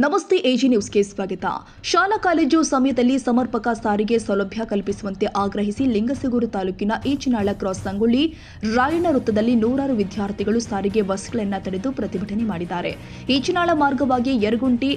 ನಮಸ್ತೆ ಎಜಿ ನ್ಯೂಸ್ಗೆ ಸ್ವಾಗತ. ಶಾಲಾ ಕಾಲೇಜು ಸಮಯದಲ್ಲಿ ಸಮರ್ಪಕ ಸಾರಿಗೆ ಸೌಲಭ್ಯ ಕಲ್ಪಿಸುವಂತೆ ಆಗ್ರಹಿಸಿ ಲಿಂಗಸಗೂರು ತಾಲೂಕಿನ ಈಚನಾಳ ಕ್ರಾಸ್ ಸಂಗೊಳ್ಳಿ ರಾಯಣ್ಣ ವೃತ್ತದಲ್ಲಿ ನೂರಾರು ವಿದ್ಯಾರ್ಥಿಗಳು ಸಾರಿಗೆ ಬಸ್ಗಳನ್ನು ತಡೆದು ಪ್ರತಿಭಟನೆ ಮಾಡಿದ್ದಾರೆ. ಈಚನಾಳ ಮಾರ್ಗವಾಗಿ ಯರಗುಂಟಿ,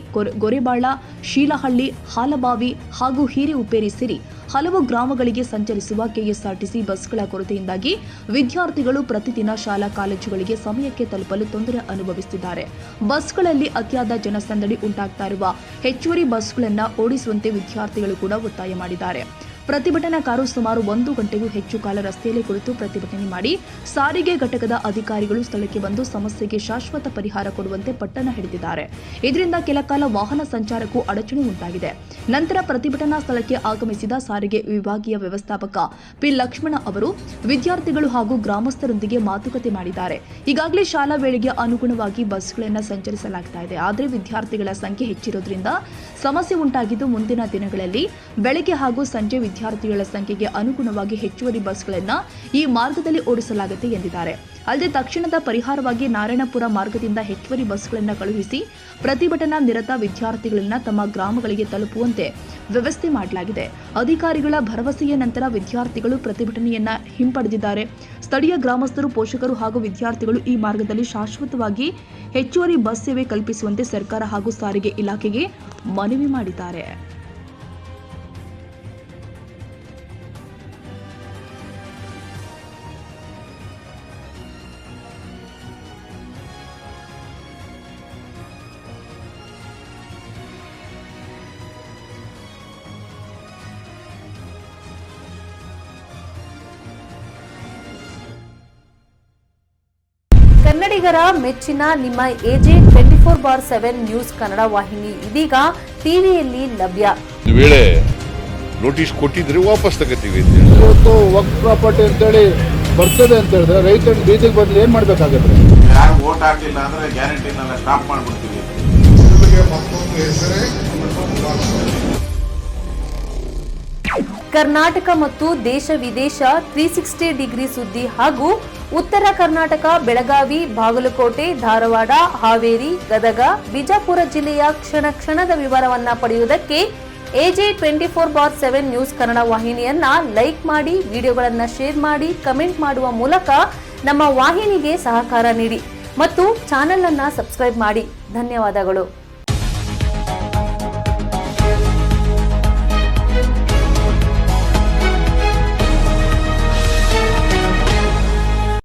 ಗೊರೆಬಾಳ, ಶೀಲಹಳ್ಳಿ, ಹಾಲಬಾವಿ ಹಾಗೂ ಹಿರೇಉಪ್ಪೇರಿ ಸೇರಿ ಹಲವು ಗ್ರಾಮಗಳಿಗೆ ಸಂಚರಿಸುವ ಕೆಎಸ್ಆರ್ಟಿಸಿ ಬಸ್ಗಳ ಕೊರತೆಯಿಂದಾಗಿ ವಿದ್ಯಾರ್ಥಿಗಳು ಪ್ರತಿದಿನ ಶಾಲಾ ಕಾಲೇಜುಗಳಿಗೆ ಸಮಯಕ್ಕೆ ತಲುಪಲು ತೊಂದರೆ ಅನುಭವಿಸುತ್ತಿದ್ದಾರೆ. ಬಸ್ಗಳಲ್ಲಿ ಅತಿಯಾದ ಜನಸಂದಣಿ ಉಂಟಾಗ್ತಾ ಇರುವ ಹೆಚ್ಚುವರಿ ಬಸ್ಗಳನ್ನು ಓಡಿಸುವಂತೆ ವಿದ್ಯಾರ್ಥಿಗಳು ಕೂಡ ಒತ್ತಾಯ ಮಾಡಿದ್ದಾರೆ. ಪ್ರತಿಭಟನಾಕಾರರು ಸುಮಾರು 1 ಗಂಟೆಗೂ ಹೆಚ್ಚು ಕಾಲ ರಸ್ತೆಯಲ್ಲಿ ಕುಳಿತು ಪ್ರತಿಭಟನೆ ಮಾಡಿ ಸಾರಿಗೆ ಘಟಕದ ಅಧಿಕಾರಿಗಳು ಸ್ಥಳಕ್ಕೆ ಬಂದು ಸಮಸ್ಯೆಗೆ ಶಾಶ್ವತ ಪರಿಹಾರ ಕೊಡುವಂತೆ ಪಟ್ಟಣ ಹಿಡಿದಿದ್ದಾರೆ. ಇದರಿಂದ ಕೆಲ ಕಾಲ ವಾಹನ ಸಂಚಾರಕ್ಕೂ ಅಡಚಣೆ ಉಂಟಾಗಿದೆ. ನಂತರ ಪ್ರತಿಭಟನಾ ಸ್ಥಳಕ್ಕೆ ಆಗಮಿಸಿದ ಸಾರಿಗೆ ವಿಭಾಗೀಯ ವ್ಯವಸ್ಥಾಪಕ ಪಿ. ಲಕ್ಷ್ಮಣ ಅವರು ವಿದ್ಯಾರ್ಥಿಗಳು ಹಾಗೂ ಗ್ರಾಮಸ್ಥರೊಂದಿಗೆ ಮಾತುಕತೆ ಮಾಡಿದ್ದಾರೆ. ಈಗಾಗಲೇ ಶಾಲಾ ವೇಳೆಗೆ ಅನುಗುಣವಾಗಿ ಬಸ್ಗಳನ್ನು ಸಂಚರಿಸಲಾಗ್ತಾ ಇದೆ. ಆದರೆ ವಿದ್ಯಾರ್ಥಿಗಳ ಸಂಖ್ಯೆ ಹೆಚ್ಚಿರುವುದರಿಂದ ಸಮಸ್ಯೆ ಉಂಟಾಗಿದ್ದು ಮುಂದಿನ ದಿನಗಳಲ್ಲಿ ಬೆಳಗ್ಗೆ ಹಾಗೂ ಸಂಜೆ ವಿದ್ಯಾರ್ಥಿಗಳ ಸಂಖ್ಯೆಗೆ ಅನುಗುಣವಾಗಿ ಹೆಚ್ಚುವರಿ ಬಸ್ಗಳನ್ನು ಈ ಮಾರ್ಗದಲ್ಲಿ ಓಡಿಸಲಾಗುತ್ತೆ ಎಂದಿದ್ದಾರೆ. ಅಲ್ಲದೆ ತಕ್ಷಣದ ಪರಿಹಾರವಾಗಿ ನಾರಾಯಣಪುರ ಮಾರ್ಗದಿಂದ ಹೆಚ್ಚುವರಿ ಬಸ್ಗಳನ್ನು ಕಳುಹಿಸಿ ಪ್ರತಿಭಟನಾ ನಿರತ ವಿದ್ಯಾರ್ಥಿಗಳನ್ನು ತಮ್ಮ ಗ್ರಾಮಗಳಿಗೆ ತಲುಪುವಂತೆ ವ್ಯವಸ್ಥೆ ಮಾಡಲಾಗಿದೆ. ಅಧಿಕಾರಿಗಳ ಭರವಸೆಯ ನಂತರ ವಿದ್ಯಾರ್ಥಿಗಳು ಪ್ರತಿಭಟನೆಯನ್ನ ಹಿಂಪಡೆದಿದ್ದಾರೆ. ಸ್ಥಳೀಯ ಗ್ರಾಮಸ್ಥರು, ಪೋಷಕರು ಹಾಗೂ ವಿದ್ಯಾರ್ಥಿಗಳು ಈ ಮಾರ್ಗದಲ್ಲಿ ಶಾಶ್ವತವಾಗಿ ಹೆಚ್ಚುವರಿ ಬಸ್ ಸೇವೆ ಕಲ್ಪಿಸುವಂತೆ ಸರ್ಕಾರ ಹಾಗೂ ಸಾರಿಗೆ ಇಲಾಖೆಗೆ ಮನವಿ ಮಾಡಿದ್ದಾರೆ. ಕನ್ನಡಿಗರ ಮೆಚ್ಚಿನ ನಿಮ್ಮ ಎಜೆ 24/7 ನ್ಯೂಸ್ ಕನ್ನಡ ವಾಹಿನಿ ಇದೀಗ ಟಿವಿಯಲ್ಲಿ ಲಭ್ಯ. ವೇಳೆ ನೋಟಿಸ್ ಕೊಟ್ಟಿದ್ರೆ ವಾಪಸ್ ತಗೋತೀವಿ. ಇವತ್ತು ವಕ್ಫ್ ಪ್ರಾಪರ್ಟಿ ಅಂತೇಳಿ ಬರ್ತದೆ ಅಂತ ಹೇಳಿದ್ರೆ ರೈತರ ಬೀದಿಗೆ ಬದಲು ಏನ್ ಮಾಡ್ಬೇಕಾಗತ್ತೆ? ಯಾರು ವೋಟ್ ಹಾಕಿಲ್ಲ ಅಂದ್ರೆ ಗ್ಯಾರಂಟಿನೆಲ್ಲ ಸ್ಟಾಪ್ ಮಾಡ್ಬಿಡ್ತೀವಿ. ಕರ್ನಾಟಕ ಮತ್ತು ದೇಶ ವಿದೇಶ 360 ಡಿಗ್ರಿ ಸುದ್ದಿ ಹಾಗೂ ಉತ್ತರ ಕರ್ನಾಟಕ, ಬೆಳಗಾವಿ, ಬಾಗಲಕೋಟೆ, ಧಾರವಾಡ, ಹಾವೇರಿ, ಗದಗ, ಬಿಜಾಪುರ ಜಿಲ್ಲೆಯ ಕ್ಷಣ ಕ್ಷಣದ ವಿವರವನ್ನ ಪಡೆಯುವುದಕ್ಕೆ ಎಜೆ 24/7 ನ್ಯೂಸ್ ಕನ್ನಡ ವಾಹಿನಿಯನ್ನ ಲೈಕ್ ಮಾಡಿ, ವಿಡಿಯೋಗಳನ್ನ ಶೇರ್ ಮಾಡಿ, ಕಮೆಂಟ್ ಮಾಡುವ ಮೂಲಕ ನಮ್ಮ ವಾಹಿನಿಗೆ ಸಹಕಾರ ನೀಡಿ ಮತ್ತು ಚಾನೆಲ್ ಅನ್ನ ಸಬ್ಸ್ಕ್ರೈಬ್ ಮಾಡಿ. ಧನ್ಯವಾದಗಳು.